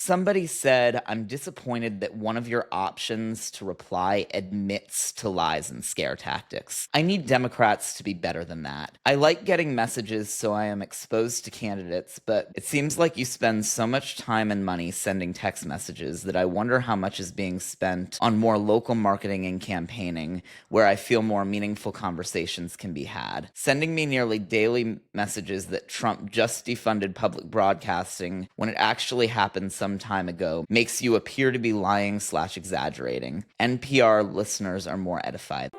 Somebody said, I'm disappointed that one of your options to reply admits to lies and scare tactics. I need Democrats to be better than that. I like getting messages so I am exposed to candidates, but it seems like you spend so much time and money sending text messages that I wonder how much is being spent on more local marketing and campaigning where I feel more meaningful conversations can be had. Sending me nearly daily messages that Trump just defunded public broadcasting when it actually happened some time ago makes you appear to be lying/exaggerating. NPR listeners are more edified.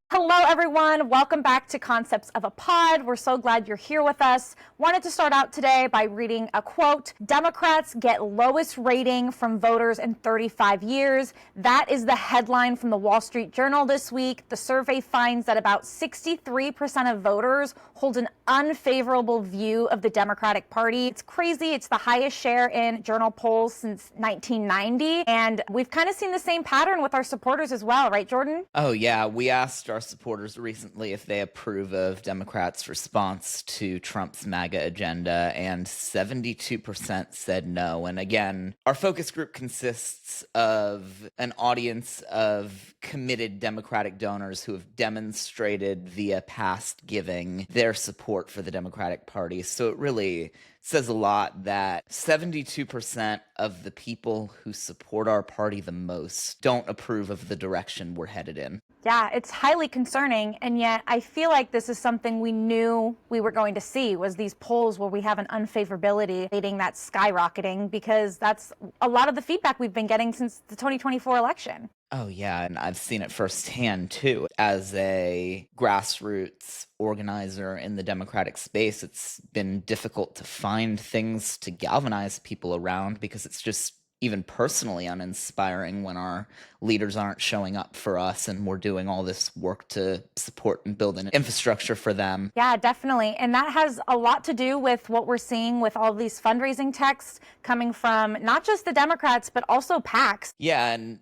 Hello, everyone. Welcome back to Concepts of a Pod. We're so glad you're here with us. Wanted to start out today by reading a quote. Democrats get lowest rating from voters in 35 years. That is the headline from the Wall Street Journal this week. The survey finds that about 63% of voters hold an unfavorable view of the Democratic Party. It's crazy. It's the highest share in Journal polls since 1990. And we've kind of seen the same pattern with our supporters as well, right, Jordan? Oh, yeah. We asked our supporters recently if they approve of Democrats' response to Trump's MAGA agenda, and 72% said no. And again, our focus group consists of an audience of committed Democratic donors who have demonstrated via past giving their support for the Democratic Party. So it really says a lot that 72% of the people who support our party the most don't approve of the direction we're headed in. Yeah, it's highly concerning, and yet I feel like this is something we knew we were going to see, was these polls where we have an unfavorability rating that's skyrocketing, because that's a lot of the feedback we've been getting since the 2024 election. Oh, yeah, and I've seen it firsthand, too. As a grassroots organizer in the Democratic space, it's been difficult to find things to galvanize people around because it's just even personally uninspiring when our leaders aren't showing up for us and we're doing all this work to support and build an infrastructure for them. Yeah, definitely. And that has a lot to do with what we're seeing with all these fundraising texts coming from not just the Democrats, but also PACs. Yeah, and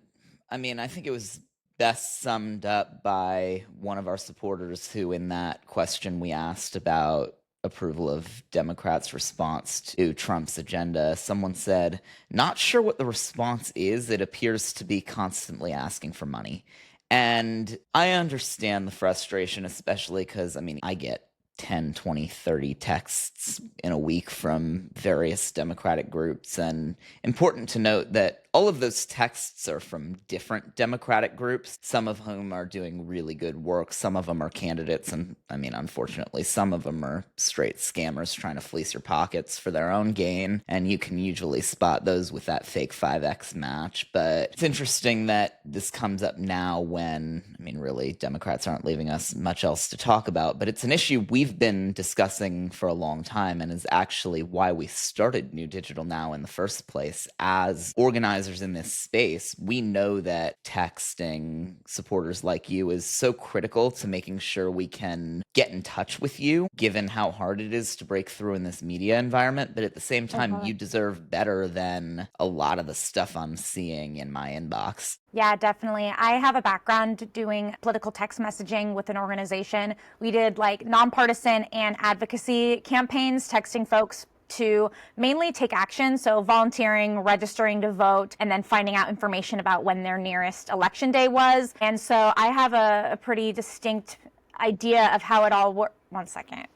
I mean, I think it was best summed up by one of our supporters who, in that question we asked about approval of Democrats' response to Trump's agenda, someone said, not sure what the response is. It appears to be constantly asking for money. And I understand the frustration, especially because, I mean, I get 10, 20, 30 texts in a week from various Democratic groups. And important to note that all of those texts are from different Democratic groups, some of whom are doing really good work. Some of them are candidates. And I mean, unfortunately, some of them are straight scammers trying to fleece your pockets for their own gain. And you can usually spot those with that fake 5X match. But it's interesting that this comes up now when, I mean, really, Democrats aren't leaving us much else to talk about. But it's an issue we've been discussing for a long time and is actually why we started New Digital Now in the first place. As organizers in this space, we know that texting supporters like you is so critical to making sure we can get in touch with you, given how hard it is to break through in this media environment. But at the same time, you deserve better than a lot of the stuff I'm seeing in my inbox. Yeah, definitely. I have a background doing political text messaging with an organization. We did like nonpartisan and advocacy campaigns, texting folks to mainly take action, so volunteering, registering to vote, and then finding out information about when their nearest election day was. And so I have a pretty distinct idea of how it all works. One second.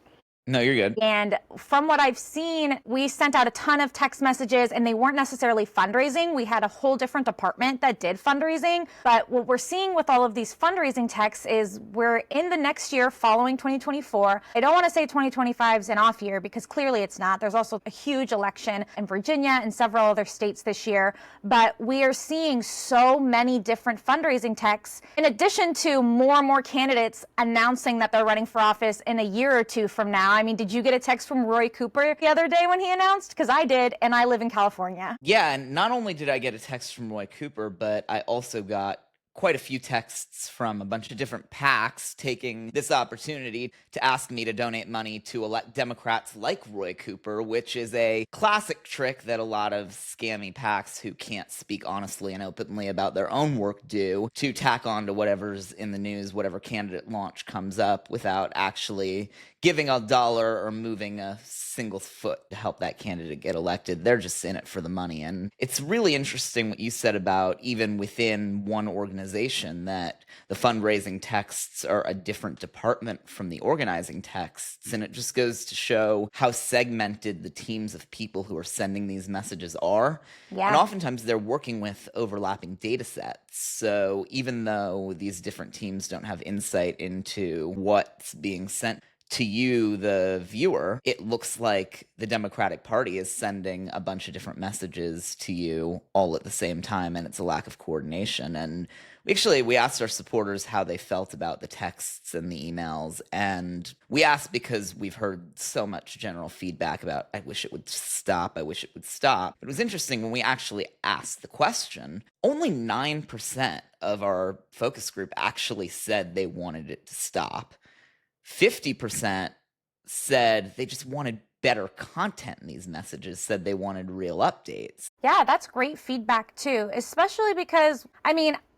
No, you're good. And from what I've seen, we sent out a ton of text messages and they weren't necessarily fundraising. We had a whole different department that did fundraising. But what we're seeing with all of these fundraising texts is we're in the next year following 2024. I don't want to say 2025 is an off year because clearly it's not. There's also a huge election in Virginia and several other states this year. But we are seeing so many different fundraising texts, in addition to more and more candidates announcing that they're running for office in a year or two from now. I mean, did you get a text from Roy Cooper the other day when he announced? Because I did, and I live in California. Yeah, and not only did I get a text from Roy Cooper, but I also got quite a few texts from a bunch of different PACs taking this opportunity to ask me to donate money to elect Democrats like Roy Cooper, which is a classic trick that a lot of scammy PACs who can't speak honestly and openly about their own work do, to tack on to whatever's in the news, whatever candidate launch comes up, without actually giving a dollar or moving a single foot to help that candidate get elected. They're just in it for the money. And it's really interesting what you said about even within one organization that the fundraising texts are a different department from the organizing texts. And it just goes to show how segmented the teams of people who are sending these messages are. Yeah. And oftentimes they're working with overlapping data sets. So even though these different teams don't have insight into what's being sent to you, the viewer, it looks like the Democratic Party is sending a bunch of different messages to you all at the same time, and it's a lack of coordination. And we asked our supporters how they felt about the texts and the emails, and we asked because we've heard so much general feedback about, I wish it would stop, I wish it would stop. But it was interesting when we actually asked the question, only 9% of our focus group actually said they wanted it to stop. 50% said they just wanted better content in these messages, said they wanted real updates. Yeah, that's great feedback too, especially because,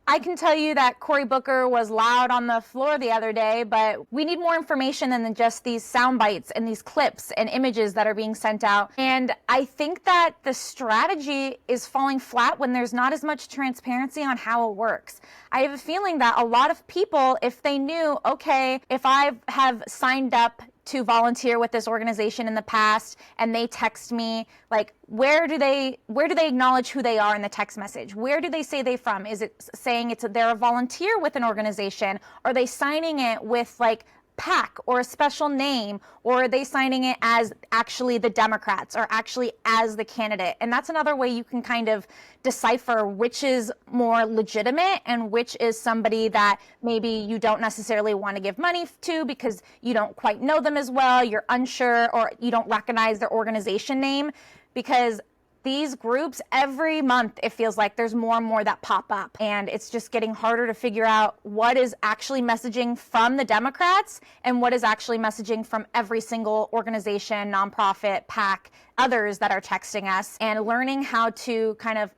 I can tell you that Cory Booker was loud on the floor the other day, but we need more information than just these sound bites and these clips and images that are being sent out. And I think that the strategy is falling flat when there's not as much transparency on how it works. I have a feeling that a lot of people, if they knew, okay, if I have signed up to volunteer with this organization in the past and they text me, like, where do they acknowledge who they are in the text message? Where do they say they're from? Is it saying they're a volunteer with an organization? Are they signing it with like PAC or a special name, or are they signing it as actually the Democrats or actually as the candidate? And that's another way you can kind of decipher which is more legitimate and which is somebody that maybe you don't necessarily want to give money to because you don't quite know them as well, you're unsure, or you don't recognize their organization name. Because these groups, every month, it feels like there's more and more that pop up. And it's just getting harder to figure out what is actually messaging from the Democrats and what is actually messaging from every single organization, nonprofit, PAC, others that are texting us, and learning how to kind of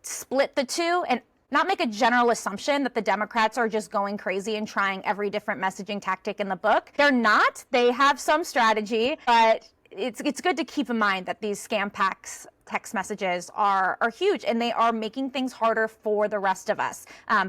split the two and not make a general assumption that the Democrats are just going crazy and trying every different messaging tactic in the book. They're not. They have some strategy, but it's good to keep in mind that these scam PACs text messages are huge, and they are making things harder for the rest of us,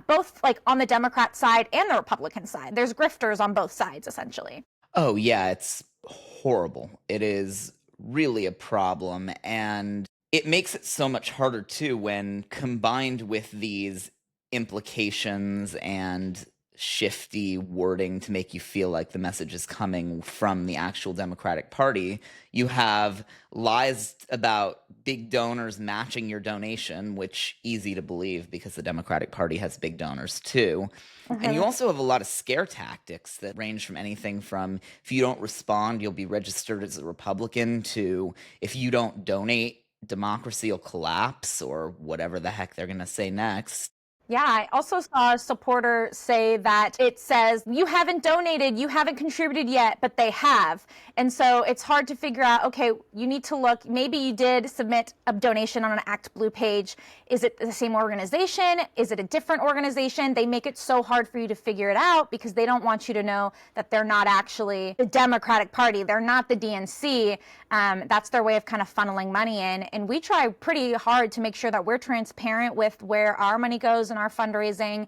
both like on the Democrat side and the Republican side. There's grifters on both sides, essentially. Oh, yeah, it's horrible. It is really a problem, and it makes it so much harder, too, when combined with these implications and shifty wording to make you feel like the message is coming from the actual Democratic Party. You have lies about big donors matching your donation, which easy to believe because the Democratic Party has big donors too. And you also have a lot of scare tactics that range from anything from if you don't respond, you'll be registered as a Republican, to if you don't donate, democracy will collapse, or whatever the heck they're going to say next. Yeah, I also saw a supporter say that it says, you haven't donated, you haven't contributed yet, but they have. And so it's hard to figure out, okay, you need to look, maybe you did submit a donation on an Act Blue page. Is it the same organization? Is it a different organization? They make it so hard for you to figure it out because they don't want you to know that they're not actually the Democratic Party. They're not the DNC. That's their way of kind of funneling money in. And we try pretty hard to make sure that we're transparent with where our money goes and our fundraising,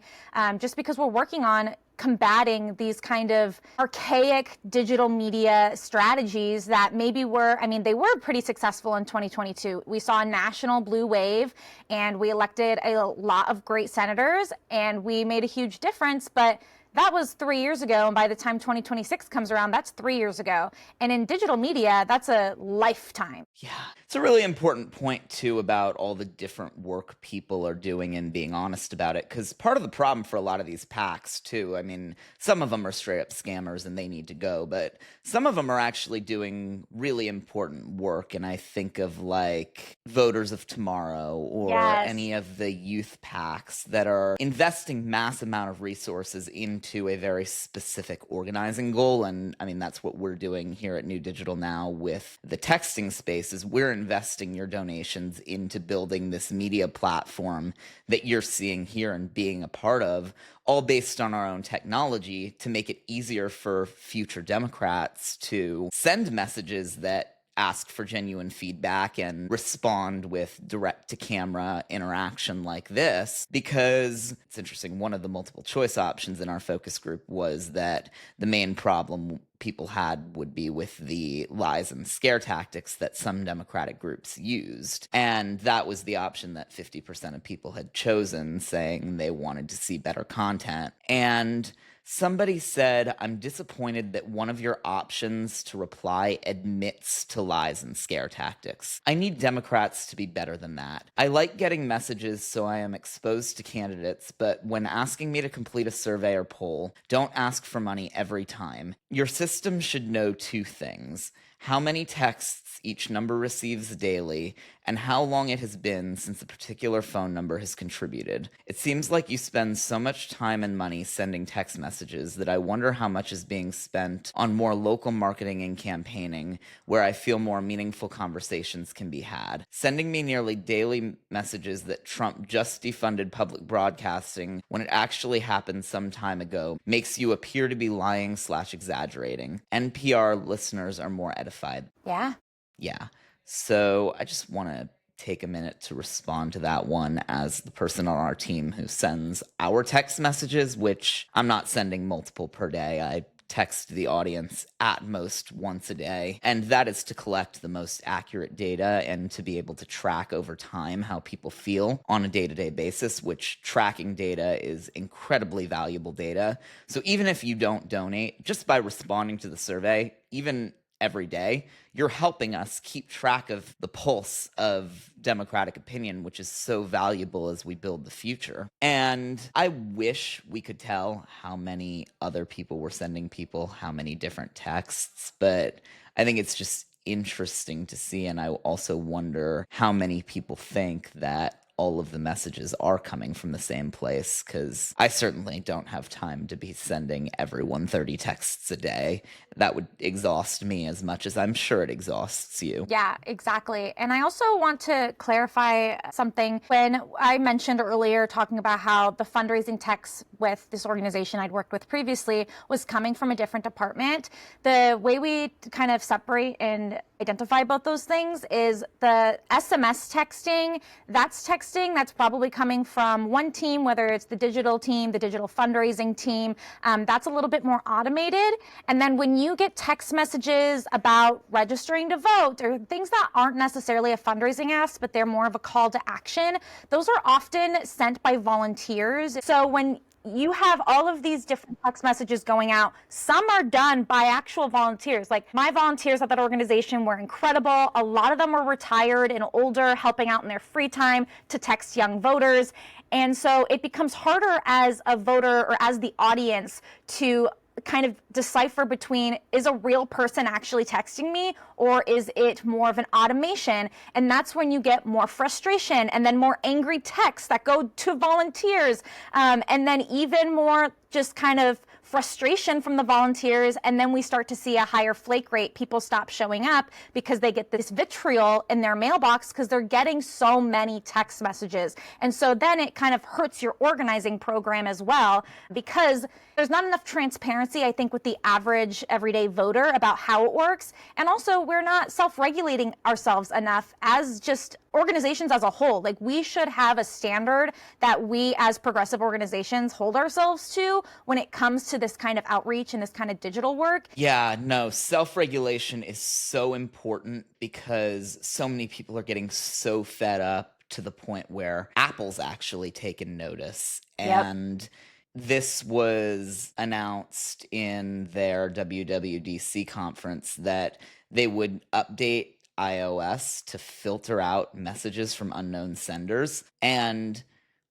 just because we're working on combating these kind of archaic digital media strategies that maybe they were pretty successful in 2022. We saw a national blue wave and we elected a lot of great senators and we made a huge difference, but That was 3 years ago. And by the time 2026 comes around, that's 3 years ago. And in digital media, that's a lifetime. Yeah. It's a really important point, too, about all the different work people are doing and being honest about it. Because part of the problem for a lot of these PACs, too, I mean, some of them are straight up scammers and they need to go, but some of them are actually doing really important work. And I think of like Voters of Tomorrow or Yes. any of the youth PACs that are investing mass amount of resources into a very specific organizing goal. And I mean, that's what we're doing here at New Digital now with the texting space is we're investing your donations into building this media platform that you're seeing here and being a part of, all based on our own technology to make it easier for future Democrats to send messages that ask for genuine feedback and respond with direct to camera interaction like this. Because it's interesting, one of the multiple choice options in our focus group was that the main problem people had would be with the lies and scare tactics that some Democratic groups used. And that was the option that 50% of people had chosen, saying they wanted to see better content. And somebody said, I'm disappointed that one of your options to reply admits to lies and scare tactics. I need Democrats to be better than that. I like getting messages so I am exposed to candidates, but when asking me to complete a survey or poll, don't ask for money every time. Your system should know two things: how many texts each number receives daily, and how long it has been since a particular phone number has contributed. It seems like you spend so much time and money sending text messages that I wonder how much is being spent on more local marketing and campaigning, where I feel more meaningful conversations can be had. Sending me nearly daily messages that Trump just defunded public broadcasting when it actually happened some time ago makes you appear to be lying/exaggerating. NPR listeners are more edified. Yeah. Yeah. So I just want to take a minute to respond to that one as the person on our team who sends our text messages, which I'm not sending multiple per day. I text the audience at most once a day. And that is to collect the most accurate data and to be able to track over time how people feel on a day-to-day basis, which tracking data is incredibly valuable data. So even if you don't donate, just by responding to the survey, even every day, you're helping us keep track of the pulse of Democratic opinion, which is so valuable as we build the future. And I wish we could tell how many other people were sending people how many different texts, but I think it's just interesting to see. And I also wonder how many people think that all of the messages are coming from the same place, because I certainly don't have time to be sending everyone 30 texts a day. That would exhaust me as much as I'm sure it exhausts you. Yeah, exactly. And I also want to clarify something. When I mentioned earlier talking about how the fundraising text with this organization I'd worked with previously was coming from a different department, the way we kind of separate and identify both those things is the SMS texting. That's texting that's probably coming from one team, whether it's the digital team, the digital fundraising team. That's a little bit more automated. And then when you get text messages about registering to vote or things that aren't necessarily a fundraising ask, but they're more of a call to action, those are often sent by volunteers. So when you have all of these different text messages going out, some are done by actual volunteers. Like my volunteers at that organization were incredible. A lot of them were retired and older, helping out in their free time to text young voters. And so it becomes harder as a voter or as the audience to kind of decipher between, is a real person actually texting me or is it more of an automation? And that's when you get more frustration and then more angry texts that go to volunteers, and then even more just kind of frustration from the volunteers. And then we start to see a higher flake rate. People stop showing up because they get this vitriol in their mailbox because they're getting so many text messages. And so then it kind of hurts your organizing program as well, because there's not enough transparency, I think, with the average everyday voter about how it works. And also, we're not self-regulating ourselves enough as just organizations as a whole. Like, we should have a standard that we as progressive organizations hold ourselves to when it comes to this kind of outreach and this kind of digital work. Yeah, no, self-regulation is so important because so many people are getting so fed up to the point where Apple's actually taken notice. Yep. And this was announced in their WWDC conference that they would update iOS to filter out messages from unknown senders. And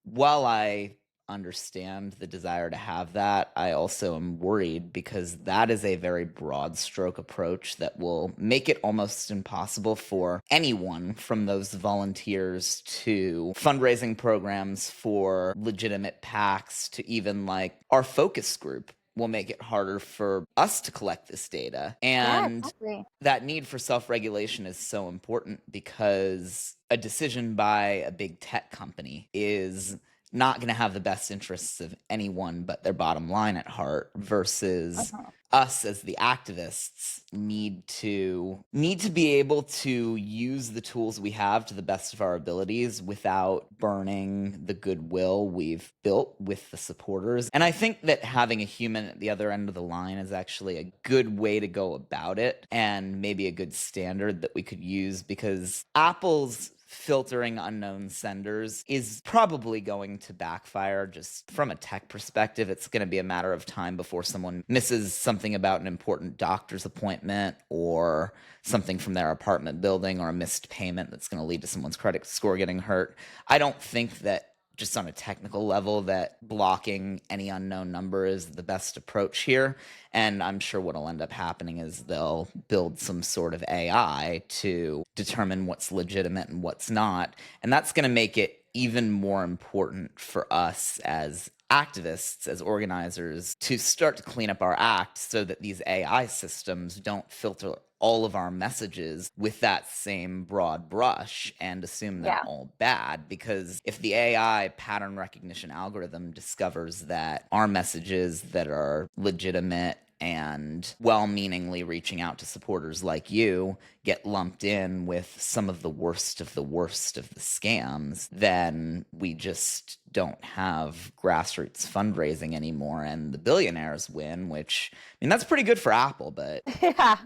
while I understand the desire to have that, I also am worried because that is a very broad stroke approach that will make it almost impossible for anyone from those volunteers to fundraising programs for legitimate PACs to even like our focus group will make it harder for us to collect this data. Yeah, And exactly. that need for self-regulation is so important because a decision by a big tech company is not going to have the best interests of anyone but their bottom line at heart versus Uh-huh. us as the activists need to be able to use the tools we have to the best of our abilities without burning the goodwill we've built with the supporters. And I think that having a human at the other end of the line is actually a good way to go about it and maybe a good standard that we could use because Apple's filtering unknown senders is probably going to backfire just from a tech perspective. It's going to be a matter of time before someone misses something about an important doctor's appointment or something from their apartment building or a missed payment that's going to lead to someone's credit score getting hurt. I don't think that just on a technical level that blocking any unknown number is the best approach here. And I'm sure what'll end up happening is they'll build some sort of AI to determine what's legitimate and what's not. And that's going to make it even more important for us as activists, as organizers, to start to clean up our act so that these AI systems don't filter all of our messages with that same broad brush and assume they're Yeah. all bad. Because if the AI pattern recognition algorithm discovers that our messages that are legitimate and well-meaningly reaching out to supporters like you get lumped in with some of the worst of the worst of the scams, then we just don't have grassroots fundraising anymore and the billionaires win, which, I mean, that's pretty good for Apple, but Yeah.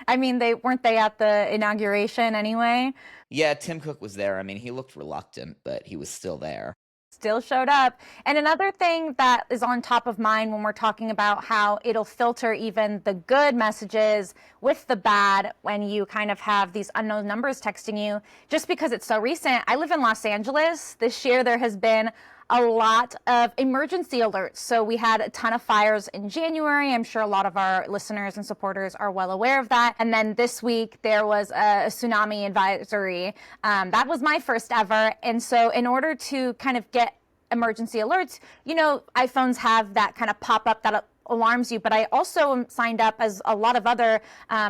I mean, they weren't they at the inauguration anyway? yeah, Tim Cook was there. I mean, he looked reluctant, but he was still there. Still showed up. And another thing that is on top of mind when we're talking about how it'll filter even the good messages with the bad when you kind of have these unknown numbers texting you, just because it's so recent. I live in Los Angeles. This year there has been a lot of emergency alerts. So we had a ton of fires in January. I'm sure a lot of our listeners and supporters are well aware of that. And then this week there was a tsunami advisory. That was my first ever. And so in order to kind of get emergency alerts, iPhones have that kind of pop up that alarms you, but I also am signed up as a lot of other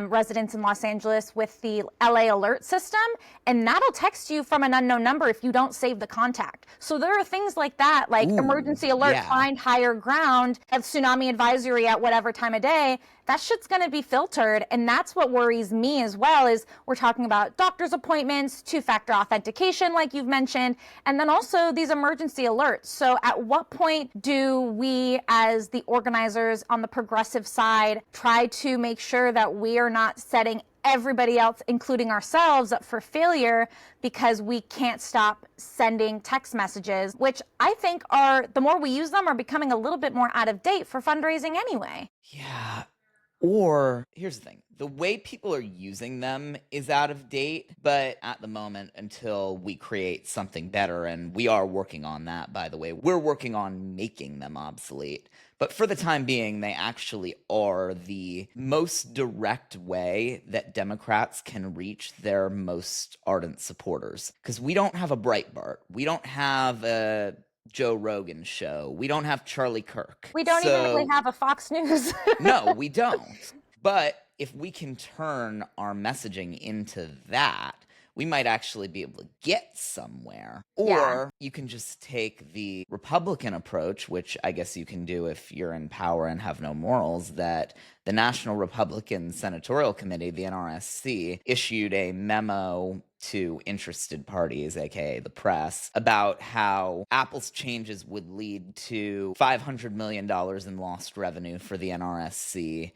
residents in Los Angeles with the LA alert system, and that'll text you from an unknown number if you don't save the contact. So there are things like that, like Ooh, emergency alert, yeah. find higher ground, a tsunami advisory at whatever time of day. That shit's going to be filtered, and that's what worries me as well. Is we're talking about doctor's appointments, two-factor authentication like you've mentioned, and then also these emergency alerts. So at what point do we as the organizers on the progressive side try to make sure that we are not setting everybody else, including ourselves, up for failure because we can't stop sending text messages, which I think are, the more we use them, are becoming a little bit more out of date for fundraising anyway. Yeah. Or here's the thing, the way people are using them is out of date, but at the moment, until we create something better, and we are working on that, by the way, we're working on making them obsolete. But for the time being, they actually are the most direct way that Democrats can reach their most ardent supporters. Because we don't have a Breitbart. We don't have a Joe Rogan show. We don't have Charlie Kirk. We don't even really have a Fox News. No, we don't. But if we can turn our messaging into that, we might actually be able to get somewhere. Yeah. Or you can just take the Republican approach, which I guess you can do if you're in power and have no morals, that the National Republican Senatorial Committee, the NRSC, issued a memo to interested parties, aka the press, about how Apple's changes would lead to $500 million in lost revenue for the NRSC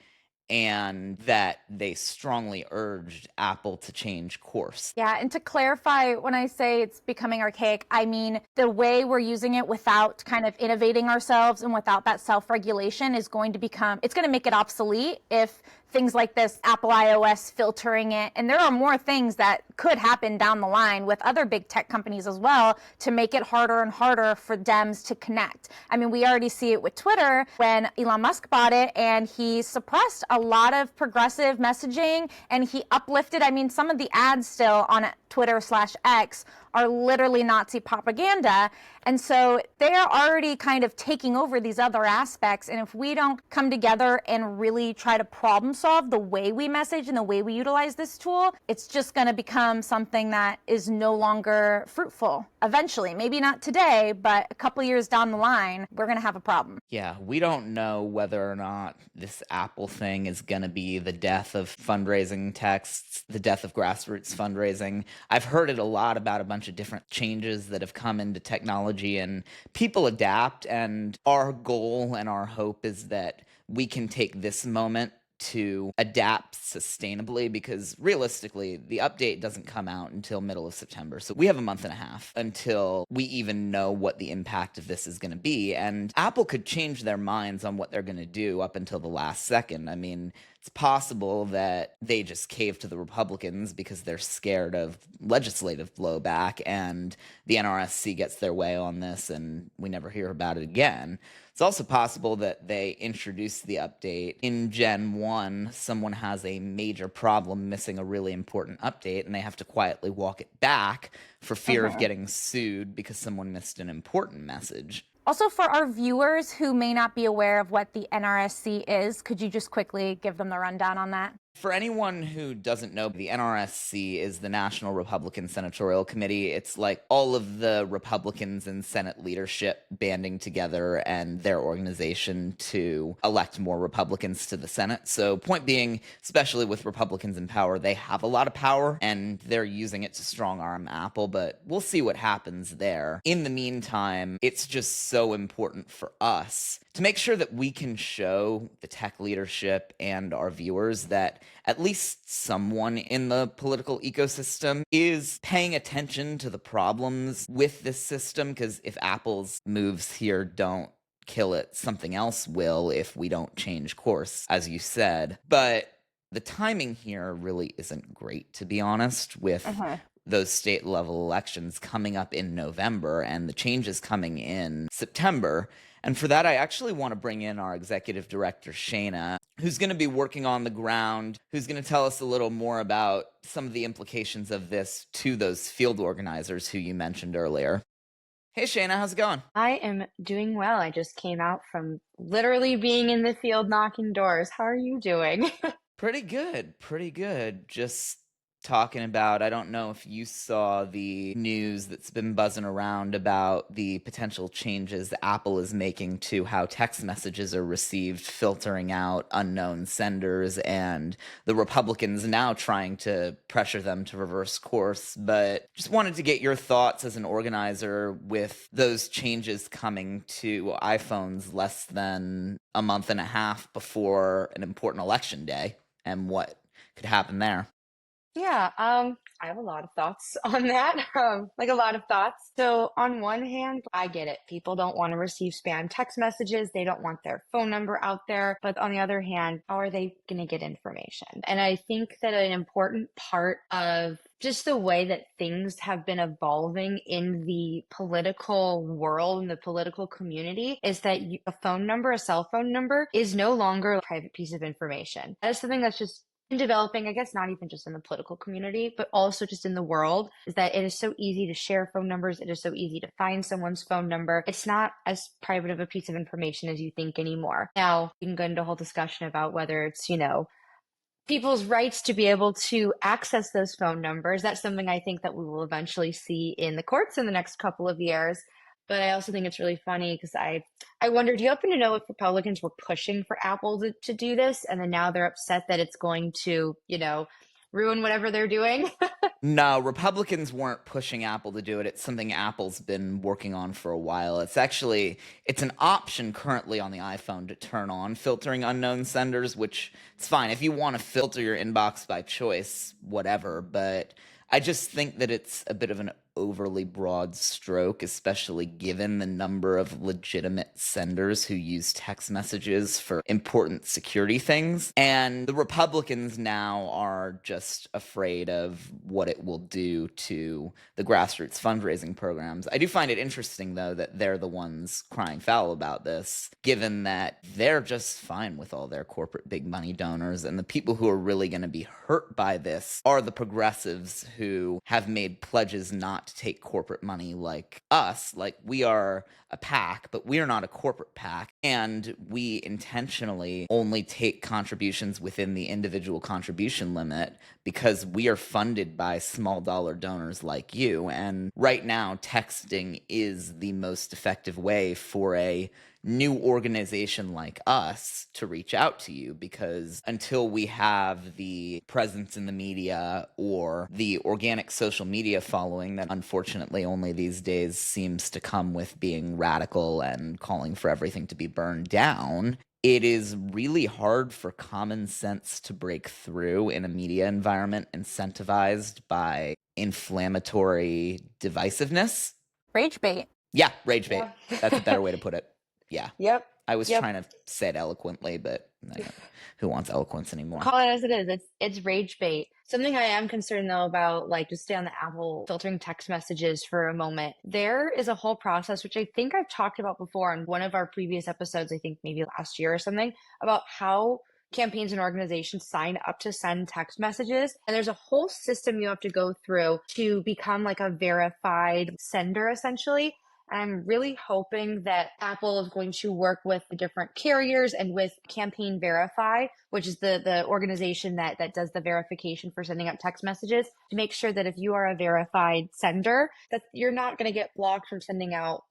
and that they strongly urged Apple to change course. Yeah, and to clarify, when I say it's becoming archaic, I mean the way we're using it without kind of innovating ourselves and without that self-regulation is going to become, it's going to make it obsolete if things like this Apple iOS filtering it. And there are more things that could happen down the line with other big tech companies as well to make it harder and harder for Dems to connect. I mean, we already see it with Twitter when Elon Musk bought it and he suppressed a lot of progressive messaging and he uplifted, I mean, some of the ads still on Twitter/X are literally Nazi propaganda. And so they are already kind of taking over these other aspects. And if we don't come together and really try to problem solve the way we message and the way we utilize this tool, it's just going to become something that is no longer fruitful eventually. Maybe not today, but a couple years down the line, we're going to have a problem. Yeah, we don't know whether or not this Apple thing is going to be the death of fundraising texts, the death of grassroots fundraising. I've heard it a lot about a bunch of different changes that have come into technology, and people adapt. And our goal and our hope is that we can take this moment to adapt sustainably, because realistically, the update doesn't come out until middle of September. So we have a month and a half until we even know what the impact of this is going to be. And Apple could change their minds on what they're going to do up until the last second. I mean, it's possible that they just cave to the Republicans because they're scared of legislative blowback and the NRSC gets their way on this and we never hear about it again. It's also possible that they introduce the update in Gen 1. Someone has a major problem missing a really important update and they have to quietly walk it back for fear of getting sued because someone missed an important message. Also, for our viewers who may not be aware of what the NRSC is, could you just quickly give them the rundown on that? For anyone who doesn't know, the NRSC is the National Republican Senatorial Committee. It's like all of the Republicans in Senate leadership banding together and their organization to elect more Republicans to the Senate. So point being, especially with Republicans in power, they have a lot of power and they're using it to strong arm Apple, but we'll see what happens there. In the meantime, it's just so important for us to make sure that we can show the tech leadership and our viewers that at least someone in the political ecosystem is paying attention to the problems with this system, because if Apple's moves here don't kill it, something else will if we don't change course, as you said. But the timing here really isn't great, to be honest, with those state level elections coming up in November and the changes coming in September. And for that, I actually want to bring in our executive director, Shayna, who's going to be working on the ground, who's going to tell us a little more about some of the implications of this to those field organizers who you mentioned earlier. Hey, Shayna, how's it going? I am doing well. I just came out from literally being in the field knocking doors. How are you doing? Pretty good, pretty good. Just talking about, I don't know if you saw the news that's been buzzing around about the potential changes Apple is making to how text messages are received, filtering out unknown senders, and the Republicans now trying to pressure them to reverse course. But just wanted to get your thoughts as an organizer with those changes coming to iPhones less than a month and a half before an important election day, and what could happen there. Yeah, I have a lot of thoughts on that. Like a lot of thoughts. So on one hand, I get it. People don't want to receive spam text messages. They don't want their phone number out there. But on the other hand, how are they going to get information? And I think that an important part of just the way that things have been evolving in the political world, in the political community, is that a phone number, a cell phone number, is no longer a private piece of information. That is something that's just in developing, I guess not even just in the political community, but also just in the world, is that it is so easy to share phone numbers. It is so easy to find someone's phone number. It's not as private of a piece of information as you think anymore. Now, we can go into a whole discussion about whether it's, people's rights to be able to access those phone numbers. That's something I think that we will eventually see in the courts in the next couple of years. But I also think it's really funny because I wonder, do you happen to know if Republicans were pushing for Apple to do this? And then now they're upset that it's going to, ruin whatever they're doing? No, Republicans weren't pushing Apple to do it. It's something Apple's been working on for a while. It's an option currently on the iPhone to turn on filtering unknown senders, which it's fine. If you want to filter your inbox by choice, whatever, but I just think that it's a bit of an overly broad stroke, especially given the number of legitimate senders who use text messages for important security things. And the Republicans now are just afraid of what it will do to the grassroots fundraising programs. I do find it interesting, though, that they're the ones crying foul about this, given that they're just fine with all their corporate big money donors. And the people who are really going to be hurt by this are the progressives who have made pledges not to take corporate money like us. Like, we are a PAC, but we are not a corporate PAC. And we intentionally only take contributions within the individual contribution limit because we are funded by small dollar donors like you. And right now, texting is the most effective way for a new organization like us to reach out to you, because until we have the presence in the media or the organic social media following that unfortunately only these days seems to come with being radical and calling for everything to be burned down, it is really hard for common sense to break through in a media environment incentivized by inflammatory divisiveness. Rage bait. Yeah, rage bait. Yeah. That's a better way to put it. Yeah. Yep. I was Yep. trying to say it eloquently, but who wants eloquence anymore? Call it as it is. It's rage bait. Something I am concerned though about, like, just stay on the Apple filtering text messages for a moment. There is a whole process, which I think I've talked about before in one of our previous episodes, I think maybe last year or something, about how campaigns and organizations sign up to send text messages. And there's a whole system you have to go through to become like a verified sender, essentially. I'm really hoping that Apple is going to work with the different carriers and with Campaign Verify, which is the organization that does the verification for sending out text messages, to make sure that if you are a verified sender, that you're not going to get blocked from sending out,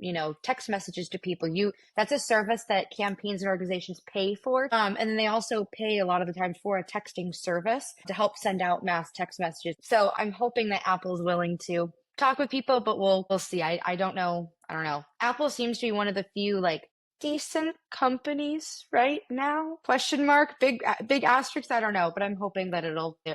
text messages to people. That's a service that campaigns and organizations pay for. And then they also pay a lot of the times for a texting service to help send out mass text messages. So I'm hoping that Apple is willing to talk with people, but we'll see. I don't know. I don't know. Apple seems to be one of the few decent companies right now. Question mark, big asterisk. I don't know, but I'm hoping that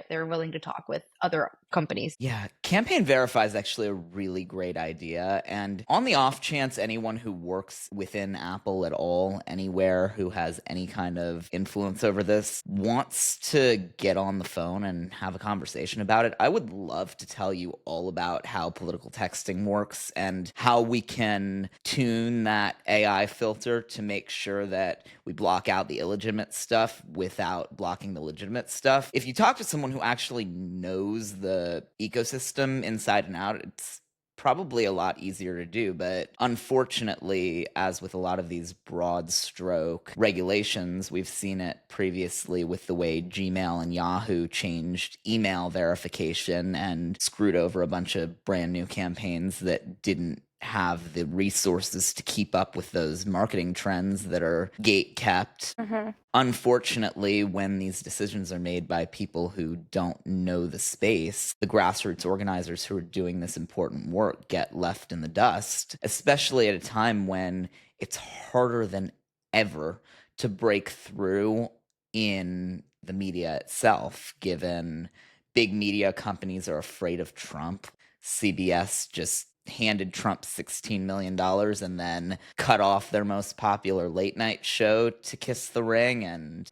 they're willing to talk with other companies. Yeah, Campaign Verify is actually a really great idea. And on the off chance anyone who works within Apple at all, anywhere, who has any kind of influence over this, wants to get on the phone and have a conversation about it, I would love to tell you all about how political texting works and how we can tune that AI filter to make sure that we block out the illegitimate stuff without blocking the legitimate stuff. If you talk to someone who actually knows the ecosystem inside and out, it's probably a lot easier to do. But unfortunately, as with a lot of these broad stroke regulations, we've seen it previously with the way Gmail and Yahoo changed email verification and screwed over a bunch of brand new campaigns that didn't have the resources to keep up with those marketing trends that are gate kept. Mm-hmm. Unfortunately, when these decisions are made by people who don't know the space, the grassroots organizers who are doing this important work get left in the dust, especially at a time when it's harder than ever to break through in the media itself, given big media companies are afraid of Trump. CBS just handed Trump $16 million and then cut off their most popular late night show to kiss the ring. And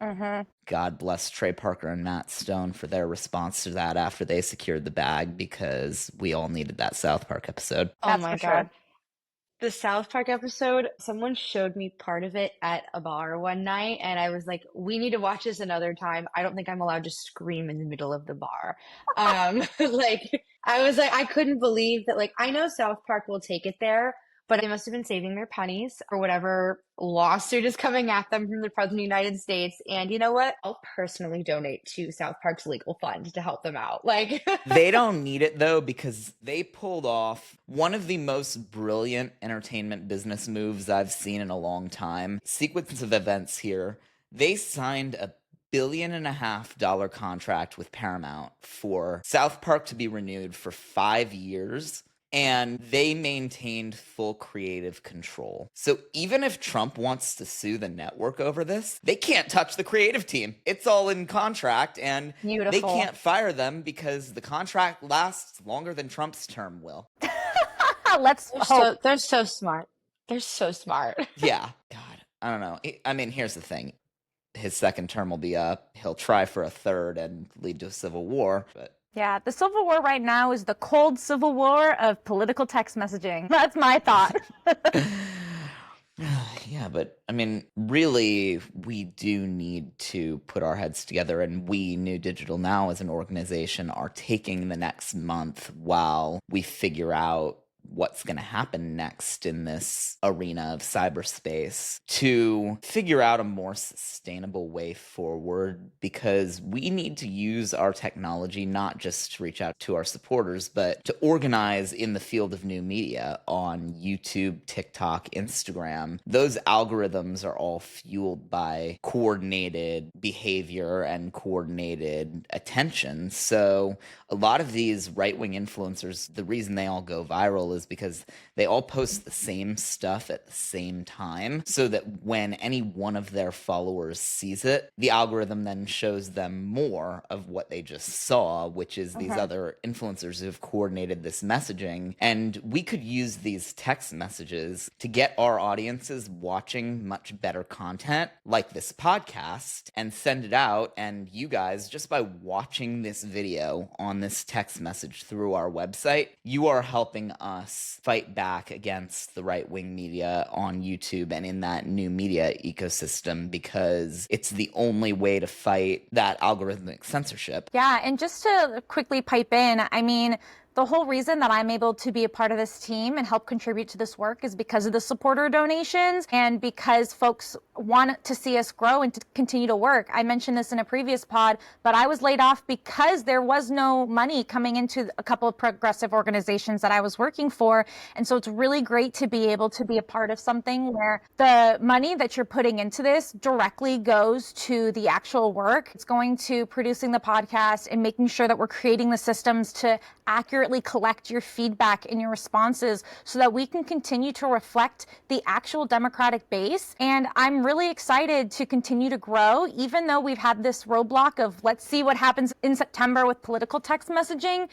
God bless Trey Parker and Matt Stone for their response to that after they secured the bag, because we all needed that South Park episode. Oh my That's for God. sure. The South Park episode, someone showed me part of it at a bar one night, and I was like, we need to watch this another time. I don't think I'm allowed to scream in the middle of the bar. I was like, I couldn't believe that. I know South Park will take it there, but they must have been saving their pennies for whatever lawsuit is coming at them from the President of the United States. And you know what? I'll personally donate to South Park's legal fund to help them out. They don't need it, though, because they pulled off one of the most brilliant entertainment business moves I've seen in a long time. Sequence of events here. They signed a $1.5 billion contract with Paramount for South Park to be renewed for 5 years, and they maintained full creative control. So even if Trump wants to sue the network over this, they can't touch the creative team. It's all in contract, and Beautiful. they can't fire them because the contract lasts longer than Trump's term will. Let's hope. They're so smart. They're so smart. Yeah. God, I don't know. I mean, here's the thing. His second term will be up. He'll try for a third and lead to a civil war, but Yeah, the Civil War right now is the cold Civil War of political text messaging. That's my thought. yeah, but I mean, really, we do need to put our heads together, and we, New Digital Now, as an organization, are taking the next month while we figure out what's going to happen next in this arena of cyberspace to figure out a more sustainable way forward, because we need to use our technology not just to reach out to our supporters, but to organize in the field of new media on YouTube, TikTok, Instagram. Those algorithms are all fueled by coordinated behavior and coordinated attention. So a lot of these right-wing influencers, the reason they all go viral is because they all post the same stuff at the same time, so that when any one of their followers sees it, the algorithm then shows them more of what they just saw, which is these other influencers who have coordinated this messaging. And we could use these text messages to get our audiences watching much better content like this podcast and send it out. And you guys, just by watching this video on this text message through our website, you are helping us fight back against the right-wing media on YouTube and in that new media ecosystem, because it's the only way to fight that algorithmic censorship. Yeah, and just to quickly pipe in, I mean, the whole reason that I'm able to be a part of this team and help contribute to this work is because of the supporter donations and because folks want to see us grow and to continue to work. I mentioned this in a previous pod, but I was laid off because there was no money coming into a couple of progressive organizations that I was working for. And so it's really great to be able to be a part of something where the money that you're putting into this directly goes to the actual work. It's going to producing the podcast and making sure that we're creating the systems to accurately collect your feedback and your responses so that we can continue to reflect the actual Democratic base. And I'm really excited to continue to grow, even though we've had this roadblock of let's see what happens in September with political text messaging.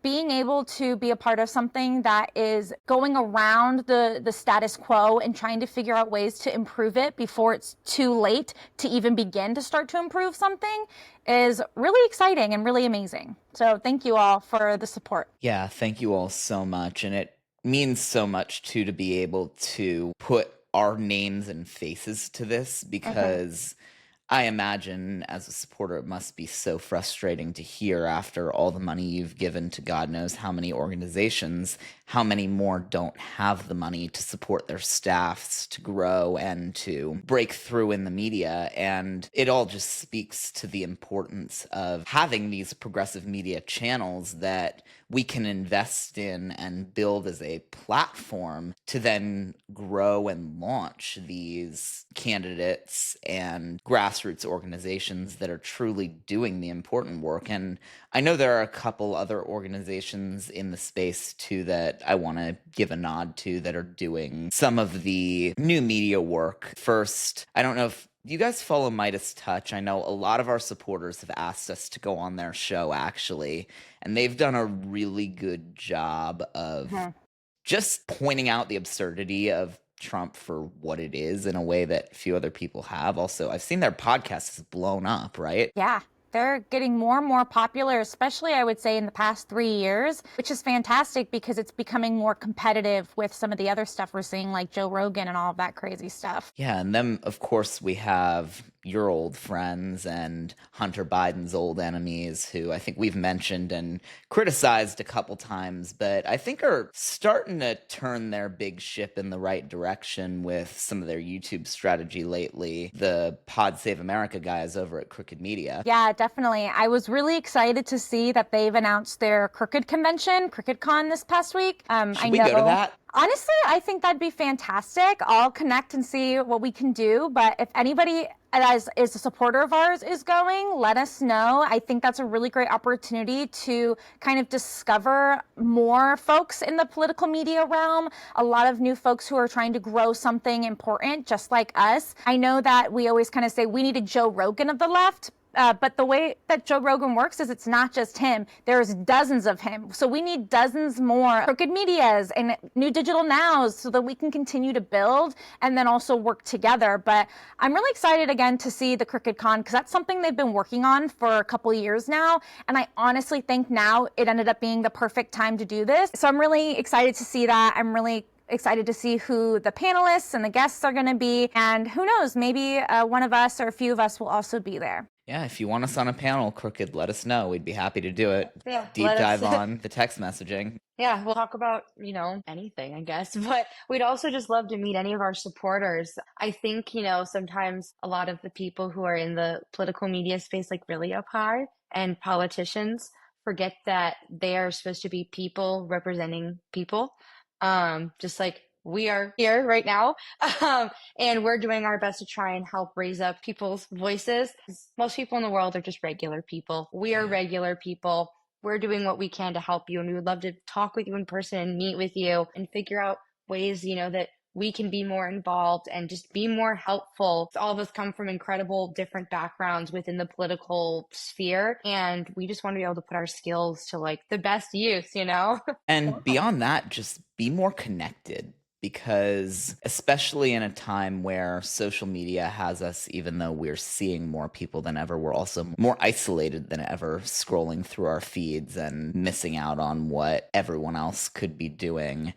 Being able to be a part of something that is going around the status quo and trying to figure out ways to improve it before it's too late to even begin to start to improve something is really exciting and really amazing. So thank you all for the support. Yeah, thank you all so much. And it means so much, too, to be able to put our names and faces to this, because I imagine as a supporter, it must be so frustrating to hear after all the money you've given to God knows how many organizations, how many more don't have the money to support their staffs to grow and to break through in the media. And it all just speaks to the importance of having these progressive media channels that we can invest in and build as a platform to then grow and launch these candidates and grassroots organizations that are truly doing the important work. And I know there are a couple other organizations in the space too that I want to give a nod to that are doing some of the new media work. First, I don't know if you guys follow Midas Touch. I know a lot of our supporters have asked us to go on their show, actually, and they've done a really good job of just pointing out the absurdity of Trump for what it is in a way that few other people have. Also, I've seen their podcast has blown up, right? Yeah. They're getting more and more popular, especially I would say in the past 3 years, which is fantastic because it's becoming more competitive with some of the other stuff we're seeing, like Joe Rogan and all of that crazy stuff. Yeah, and then, of course, we have your old friends and Hunter Biden's old enemies, who I think we've mentioned and criticized a couple times, but I think are starting to turn their big ship in the right direction with some of their YouTube strategy lately. The Pod Save America guys over at Crooked Media. Yeah, definitely. I was really excited to see that they've announced their Crooked Convention, CrookedCon, this past week. Should we go to that? Honestly, I think that'd be fantastic. I'll connect and see what we can do. But if anybody as a supporter of ours is going, let us know. I think that's a really great opportunity to kind of discover more folks in the political media realm, a lot of new folks who are trying to grow something important, just like us. I know that we always kind of say we need a Joe Rogan of the left. But the way that Joe Rogan works is it's not just him. There's dozens of him. So we need dozens more crooked medias and new digital nows so that we can continue to build and then also work together. But I'm really excited again to see the Crooked Con because that's something they've been working on for a couple of years now. And I honestly think now it ended up being the perfect time to do this. So I'm really excited to see that. I'm really excited to see who the panelists and the guests are going to be. And who knows, maybe one of us or a few of us will also be there. Yeah, if you want us on a panel, Crooked, let us know. We'd be happy to do it. Yeah, Deep dive on the text messaging. Yeah, we'll talk about, anything, I guess, but we'd also just love to meet any of our supporters. I think, sometimes a lot of the people who are in the political media space, like really up high, and politicians forget that they are supposed to be people representing people, just like we are here right now. And we're doing our best to try and help raise up people's voices. Most people in the world are just regular people. We are regular people. We're doing what we can to help you, and we would love to talk with you in person and meet with you and figure out ways, that we can be more involved and just be more helpful. All of us come from incredible different backgrounds within the political sphere, and we just want to be able to put our skills to like the best use, And beyond that, just be more connected. Because especially in a time where social media has us, even though we're seeing more people than ever, we're also more isolated than ever, scrolling through our feeds and missing out on what everyone else could be doing.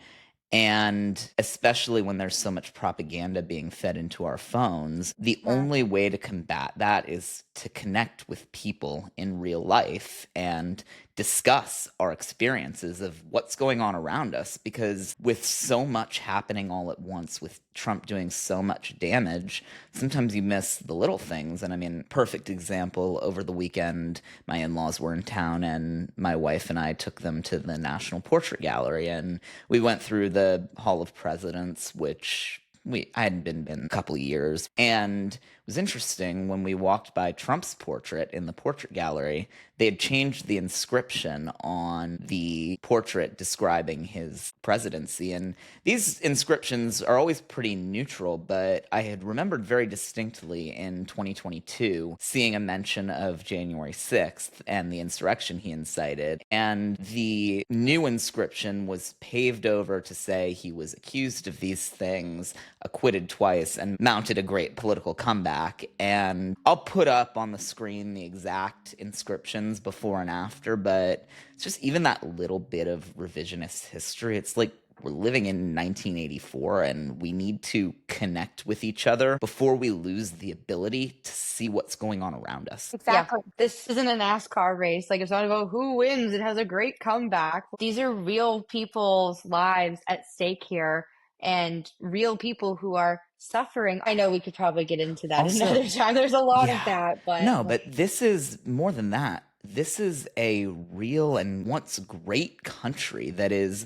And especially when there's so much propaganda being fed into our phones, the only way to combat that is to connect with people in real life and discuss our experiences of what's going on around us. Because with so much happening all at once, with Trump doing so much damage, sometimes you miss the little things. And I mean, perfect example, over the weekend, my in-laws were in town and my wife and I took them to the National Portrait Gallery, and we went through the Hall of Presidents, which I hadn't been in a couple of years. And it was interesting when we walked by Trump's portrait in the portrait gallery, they had changed the inscription on the portrait describing his presidency. And these inscriptions are always pretty neutral, but I had remembered very distinctly in 2022 seeing a mention of January 6th and the insurrection he incited. And the new inscription was paved over to say he was accused of these things, acquitted twice, and mounted a great political comeback. And I'll put up on the screen the exact inscriptions before and after, but it's just even that little bit of revisionist history. It's like we're living in 1984 and we need to connect with each other before we lose the ability to see what's going on around us. Exactly. Yeah, this isn't a NASCAR race. Like, it's not about who wins and has a great comeback. These are real people's lives at stake here, and real people who are suffering. I know we could probably get into that Also, another time. There's a lot of that, but no, but this is more than that. This is a real and once great country that is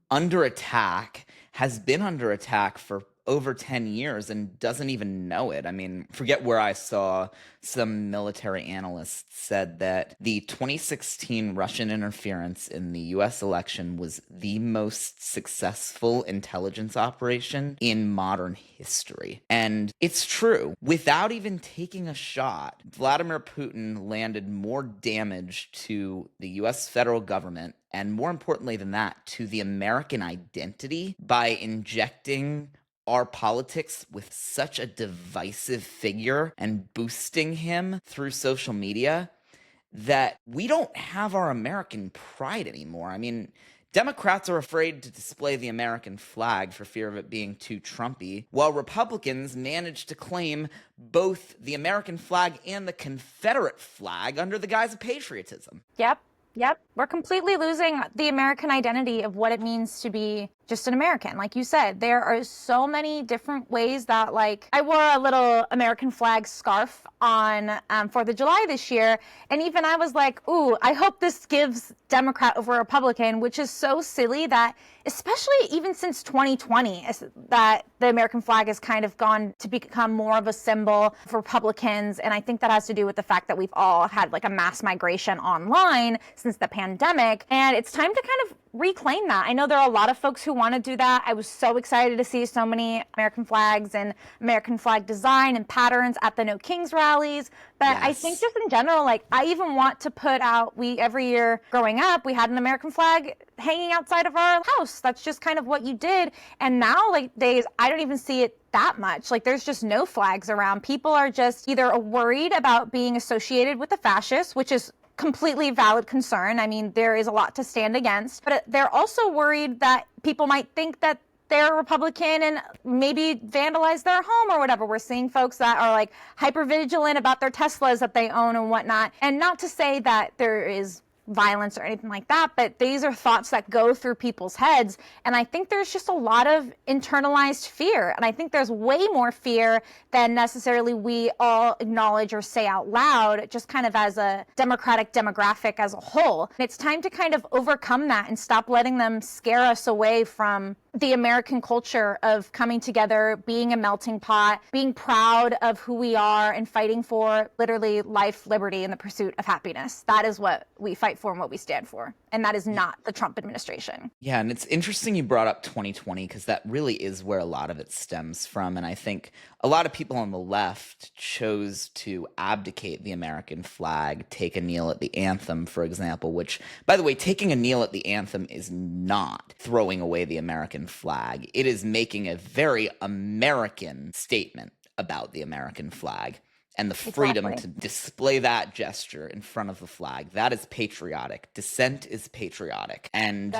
under attack, has been under attack for over 10 years and doesn't even know it. I mean, forget where I saw some military analysts said that the 2016 Russian interference in the US election was the most successful intelligence operation in modern history. And it's true. Without even taking a shot, Vladimir Putin landed more damage to the US federal government, and more importantly than that, to the American identity, by injecting our politics with such a divisive figure and boosting him through social media that we don't have our American pride anymore. I mean, Democrats are afraid to display the American flag for fear of it being too Trumpy, while Republicans manage to claim both the American flag and the Confederate flag under the guise of patriotism. Yep. We're completely losing the American identity of what it means to be just an American. Like you said, there are so many different ways that, like, I wore a little American flag scarf on 4th of July this year. And even I was like, ooh, I hope this gives Democrat over Republican, which is so silly that, especially even since 2020, that the American flag has kind of gone to become more of a symbol for Republicans. And I think that has to do with the fact that we've all had like a mass migration online since the pandemic. And it's time to kind of reclaim that. I know there are a lot of folks who want to do that. I was so excited to see so many American flags and American flag design and patterns at the No Kings rallies. But Yes. I think just in general, like, I even want to put out, every year growing up, we had an American flag hanging outside of our house. That's just kind of what you did. And now, like, days, I don't even see it that much. Like, there's just no flags around. People are just either worried about being associated with the fascists, which is completely valid concern. I mean, there is a lot to stand against, but they're also worried that people might think that they're Republican and maybe vandalize their home or whatever. We're seeing folks that are like hyper vigilant about their Teslas that they own and whatnot. And not to say that there is violence or anything like that, but these are thoughts that go through people's heads. And I think there's just a lot of internalized fear. And I think there's way more fear than necessarily we all acknowledge or say out loud, just kind of as a democratic demographic as a whole. And it's time to kind of overcome that and stop letting them scare us away from the American culture of coming together, being a melting pot, being proud of who we are, and fighting for literally life, liberty, and the pursuit of happiness. That is what we fight for and what we stand for. And that is not the Trump administration. Yeah, and it's interesting you brought up 2020 because that really is where a lot of it stems from. And I think a lot of people on the left chose to abdicate the American flag, take a kneel at the anthem, for example, which, by the way, taking a kneel at the anthem is not throwing away the American flag. It is making a very American statement about the American flag. And the freedom Exactly. to display that gesture in front of the flag. That is patriotic. Dissent is patriotic. And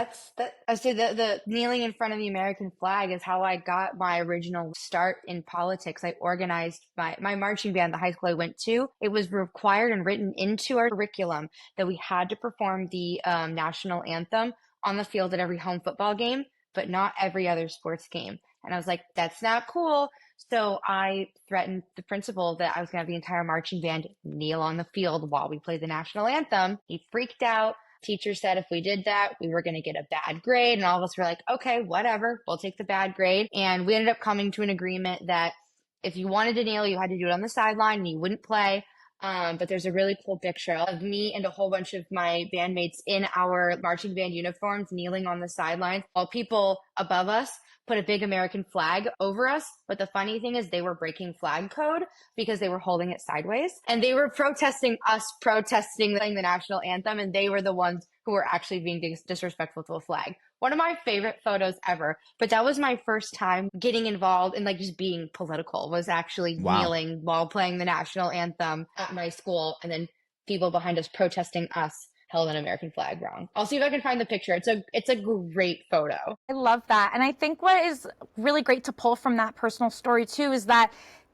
I say the kneeling in front of the American flag is how I got my original start in politics. I organized my marching band, the high school I went to. It was required and written into our curriculum that we had to perform the national anthem on the field at every home football game, but not every other sports game. And I was like, that's not cool. So I threatened the principal that I was going to have the entire marching band kneel on the field while we played the national anthem. He freaked out. Teacher said if we did that, we were going to get a bad grade. And all of us were like, okay, whatever, we'll take the bad grade. And we ended up coming to an agreement that if you wanted to kneel, you had to do it on the sideline and you wouldn't play. But there's a really cool picture of me and a whole bunch of my bandmates in our marching band uniforms kneeling on the sidelines while people above us put a big American flag over us. But the funny thing is they were breaking flag code because they were holding it sideways and they were protesting us protesting playing the national anthem. And they were the ones who were actually being disrespectful to a flag. One of my favorite photos ever, but that was my first time getting involved in like just being political, was actually kneeling while playing the national anthem at my school. And then people behind us protesting us held an American flag wrong. I'll see if I can find the picture. It's a great photo. I love that. And I think what is really great to pull from that personal story too is that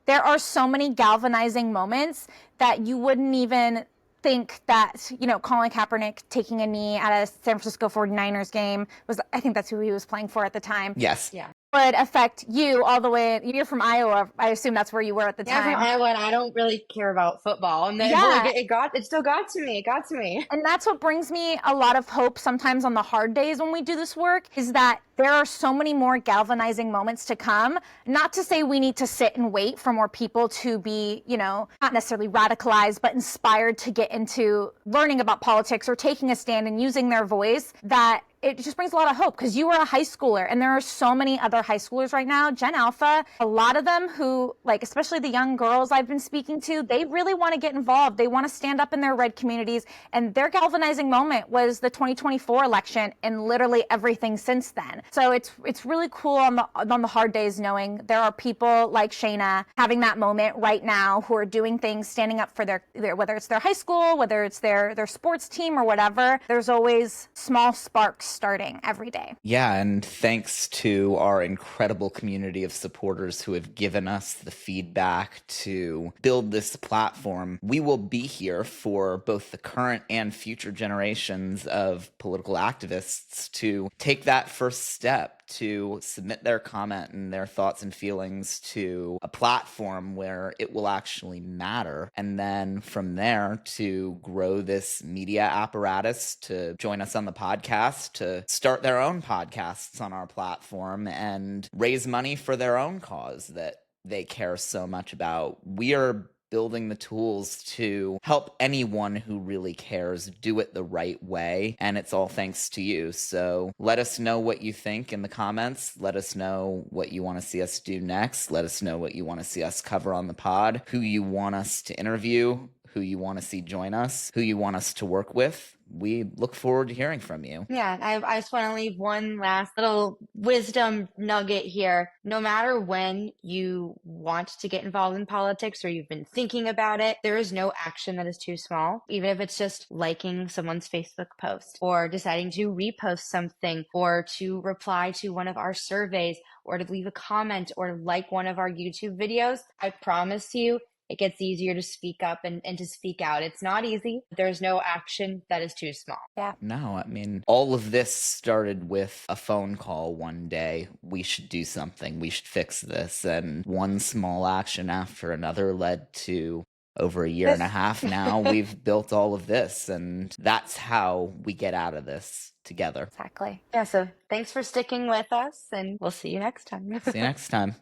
there are so many galvanizing moments that you wouldn't even think that, Colin Kaepernick taking a knee at a San Francisco 49ers game I think that's who he was playing for at the time. yes. Yeah. Would affect you all the way. You're from Iowa. I assume that's where you were at the Yeah, time. from Iowa, and I don't really care about football. And then it still got to me. It got to me. And that's what brings me a lot of hope sometimes on the hard days when we do this work, is that there are so many more galvanizing moments to come. Not to say we need to sit and wait for more people to be, not necessarily radicalized, but inspired to get into learning about politics or taking a stand and using their voice, that it just brings a lot of hope, because you were a high schooler and there are so many other high schoolers right now, Gen Alpha, a lot of them who, like, especially the young girls I've been speaking to, they really want to get involved. They want to stand up in their red communities, and their galvanizing moment was the 2024 election and literally everything since then. So it's really cool on the hard days knowing there are people like Shayna having that moment right now who are doing things, standing up for their whether it's their high school, whether it's their sports team or whatever. There's always small sparks starting every day. Yeah, and thanks to our incredible community of supporters who have given us the feedback to build this platform, we will be here for both the current and future generations of political activists to take that first step to submit their comment and their thoughts and feelings to a platform where it will actually matter. And then from there to grow this media apparatus, to join us on the podcast, to start their own podcasts on our platform and raise money for their own cause that they care so much about. We are building the tools to help anyone who really cares do it the right way. And it's all thanks to you. So let us know what you think in the comments. Let us know what you want to see us do next. Let us know what you want to see us cover on the pod, who you want us to interview, who you want to see join us, who you want us to work with. We look forward to hearing from you. Yeah, I just want to leave one last little wisdom nugget here. No matter when you want to get involved in politics or you've been thinking about it, there is no action that is too small. Even if it's just liking someone's Facebook post or deciding to repost something or to reply to one of our surveys or to leave a comment or like one of our YouTube videos, I promise you, it gets easier to speak up and to speak out. It's not easy. There's no action that is too small. Yeah. No, I mean, all of this started with a phone call one day. We should do something. We should fix this. And one small action after another led to over a year and a half now. We've built all of this, and that's how we get out of this together. Exactly. Yeah, so thanks for sticking with us, and we'll see you next time. See you next time.